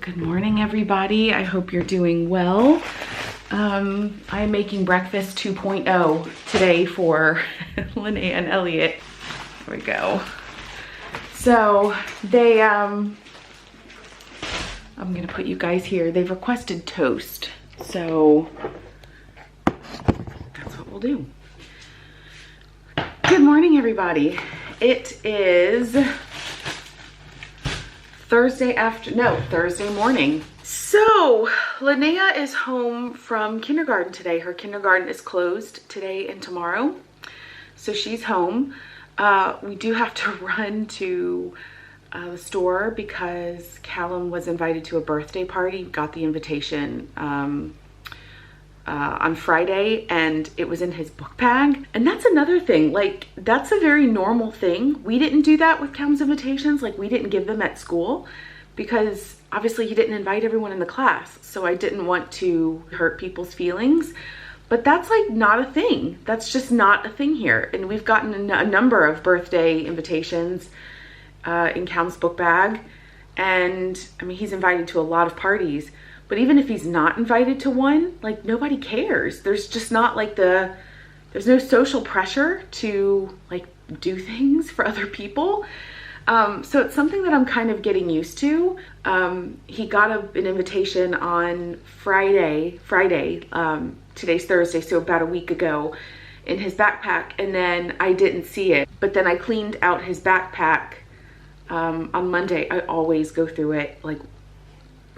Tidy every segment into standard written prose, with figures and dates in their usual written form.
Good morning, everybody. I hope you're doing well. I'm making breakfast 2.0 today for Linnea and Elliot. Here we go. So they, I'm gonna put you guys here. They've requested toast, so that's what we'll do. Good morning, everybody. It is Thursday morning. So Linnea is home from kindergarten today. Her kindergarten is closed today and tomorrow, so she's home. We do have to run to the store because Callum was invited to a birthday party. Got the invitation on Friday, and it was in his book bag. And that's another thing, like, that's a very normal thing. We didn't do that with Callum's invitations. Like, we didn't give them at school because obviously he didn't invite everyone in the class, so I didn't want to hurt people's feelings. But that's like not a thing. That's just not a thing here. And we've gotten a number of birthday invitations in Callum's book bag, and I mean, he's invited to a lot of parties. But even if he's not invited to one, like, nobody cares. There's just not like there's no social pressure to like do things for other people. So it's something that I'm kind of getting used to. He got an invitation on Friday, today's Thursday, so about a week ago, in his backpack, and then I didn't see it. But then I cleaned out his backpack on Monday. I always go through it like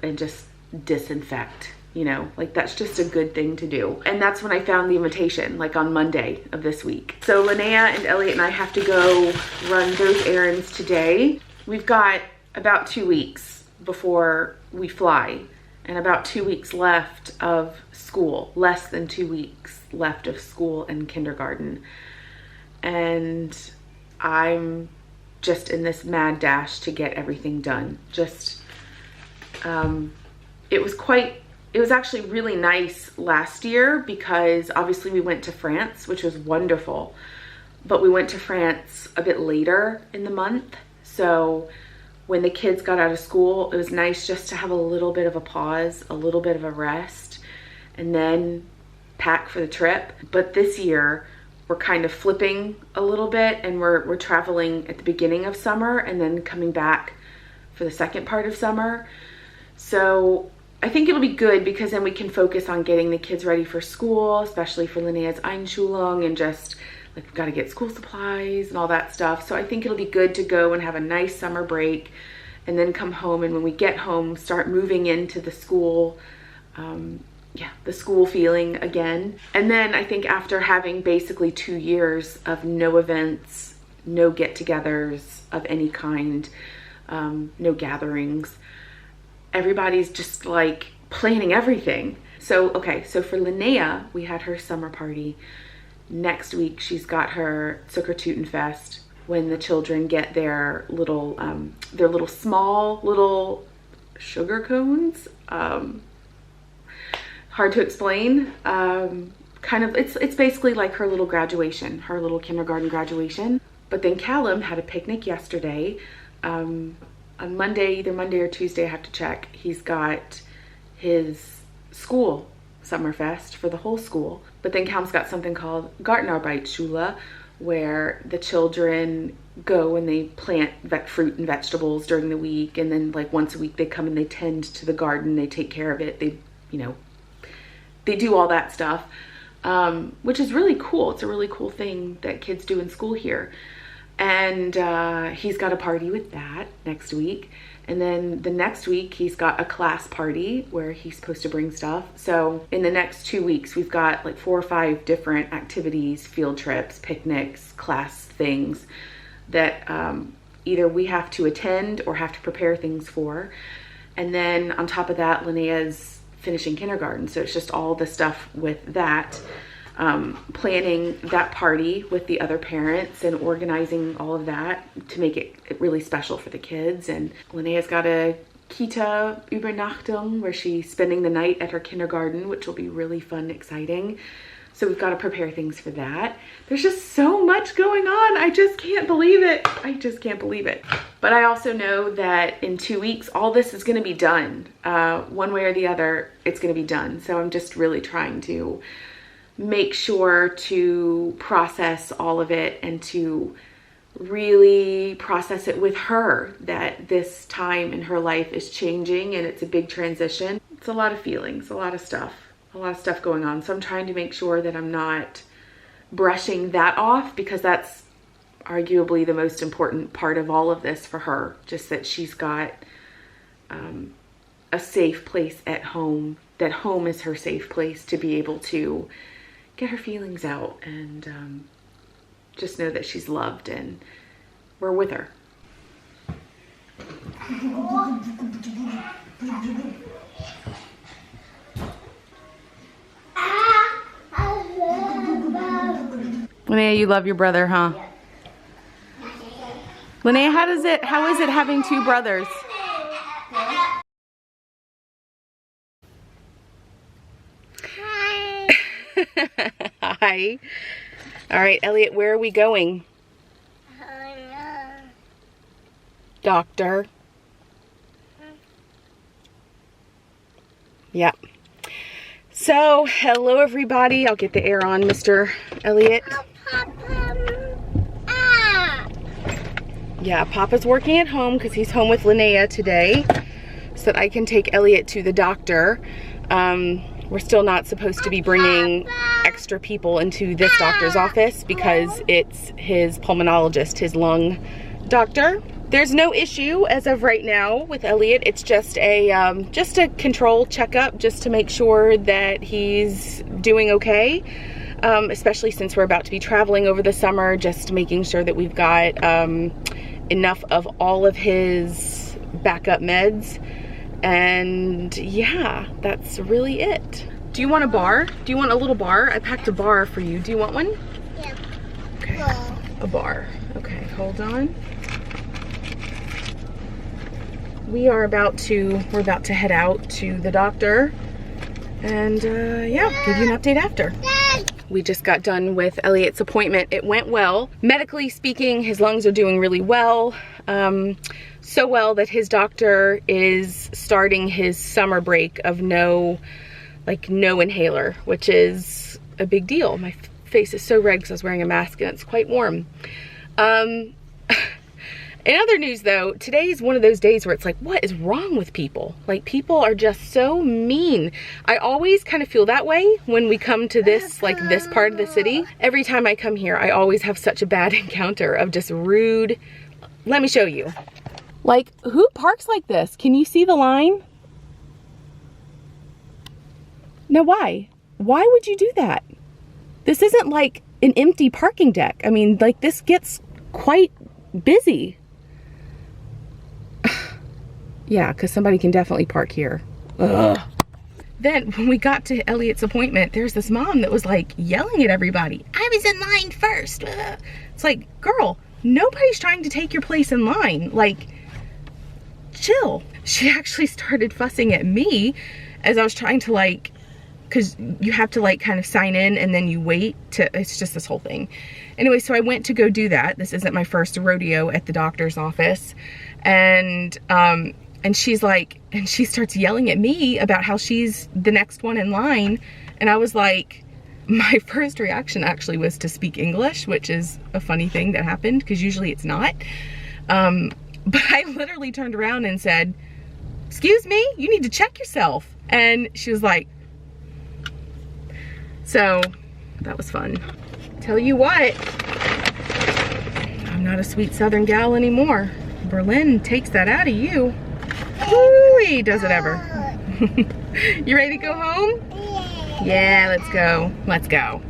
and just disinfect, you know, like that's just a good thing to do. And that's when I found the invitation, like on Monday of this week. So Linnea and Elliot and I have to go run those errands today. We've got about 2 weeks before we fly, and about 2 weeks left of school, less than 2 weeks left of school and kindergarten. And I'm just in this mad dash to get everything done. Just, it was actually really nice last year because obviously we went to France, which was wonderful, but we went to France a bit later in the month. So when the kids got out of school, it was nice just to have a little bit of a pause, a little bit of a rest, and then pack for the trip. But this year we're kind of flipping a little bit, and we're traveling at the beginning of summer and then coming back for the second part of summer. So I think it'll be good because then we can focus on getting the kids ready for school, especially for Linnea's Einschulung, and just like we've got to get school supplies and all that stuff. So I think it'll be good to go and have a nice summer break and then come home, and when we get home, start moving into the school, the school feeling again. And then I think after having basically 2 years of no events, no get-togethers of any kind, no gatherings, everybody's just like planning everything. So, okay, so for Linnea, we had her summer party. Next week, she's got her Zuckertutenfest, when the children get their little small little sugar cones. Hard to explain. Kind of, it's basically like her little graduation, her little kindergarten graduation. But then Callum had a picnic yesterday. On Monday, either Monday or Tuesday, I have to check, he's got his school Summerfest for the whole school. But then Callum's got something called Gartenarbeitsschule, where the children go and they plant fruit and vegetables during the week. And then like once a week they come and they tend to the garden, they take care of it. They do all that stuff, which is really cool. It's a really cool thing that kids do in school here. And he's got a party with that next week. And then the next week, he's got a class party where he's supposed to bring stuff. So in the next 2 weeks, we've got like 4 or 5 different activities, field trips, picnics, class things that either we have to attend or have to prepare things for. And then on top of that, Linnea's finishing kindergarten. So it's just all the stuff with that. Planning that party with the other parents and organizing all of that to make it really special for the kids. And Linnea's got a Kita Übernachtung where she's spending the night at her kindergarten, which will be really fun and exciting. So we've got to prepare things for that. There's just so much going on. I just can't believe it. I just can't believe it. But I also know that in 2 weeks, all this is going to be done. One way or the other, it's going to be done. So I'm just really trying to make sure to process all of it and to really process it with her, that this time in her life is changing and it's a big transition. It's a lot of feelings, a lot of stuff going on. So I'm trying to make sure that I'm not brushing that off, because that's arguably the most important part of all of this for her. Just that she's got a safe place at home, that home is her safe place to be able to get her feelings out and just know that she's loved and we're with her. Linnea, you love your brother, huh? Linnea, how is it having two brothers? Hi. Hi. All right, Elliot, where are we going? Doctor. Yeah. So, hello everybody. I'll get the air on, Mr. Elliot. Yeah, Papa's working at home because he's home with Linnea today so that I can take Elliot to the doctor. We're still not supposed to be bringing extra people into this doctor's office because it's his pulmonologist, his lung doctor. There's no issue as of right now with Elliot. It's just a control checkup just to make sure that he's doing okay. Especially since we're about to be traveling over the summer, just making sure that we've got enough of all of his backup meds. And yeah, that's really it. Do you want a bar? Do you want a little bar? I packed a bar for you. Do you want one? Yeah. Okay, a bar. Okay, hold on. We're about to head out to the doctor and yeah, give you an update after. We just got done with Elliot's appointment. It went well. Medically speaking, his lungs are doing really well. So well that his doctor is starting his summer break of no inhaler, which is a big deal. My face is so red because I was wearing a mask and it's quite warm. In other news though, today is one of those days where it's like, what is wrong with people? Like, people are just so mean. I always kind of feel that way when we come to this, this part of the city. Every time I come here, I always have such a bad encounter of just rude. Let me show you. Like, who parks like this? Can you see the line? Now why? Why would you do that? This isn't like an empty parking deck. I mean, like, this gets quite busy. Yeah, because somebody can definitely park here. Ugh. Then when we got to Elliot's appointment, there's this mom that was like yelling at everybody. I was in line first. Ugh. It's like, girl, nobody's trying to take your place in line. Like, chill. She actually started fussing at me as I was trying to, like, because you have to, like, kind of sign in and then you wait to, it's just this whole thing. Anyway, so I went to go do that. This isn't my first rodeo at the doctor's office. And she's like, and she starts yelling at me about how she's the next one in line. And I was like, my first reaction actually was to speak English, which is a funny thing that happened because usually it's not. But I literally turned around and said, excuse me, you need to check yourself. And she was like, so that was fun. Tell you what, I'm not a sweet Southern gal anymore. Berlin takes that out of you. Woo-wee, does it ever. You ready to go home? Yeah, let's go. Let's go.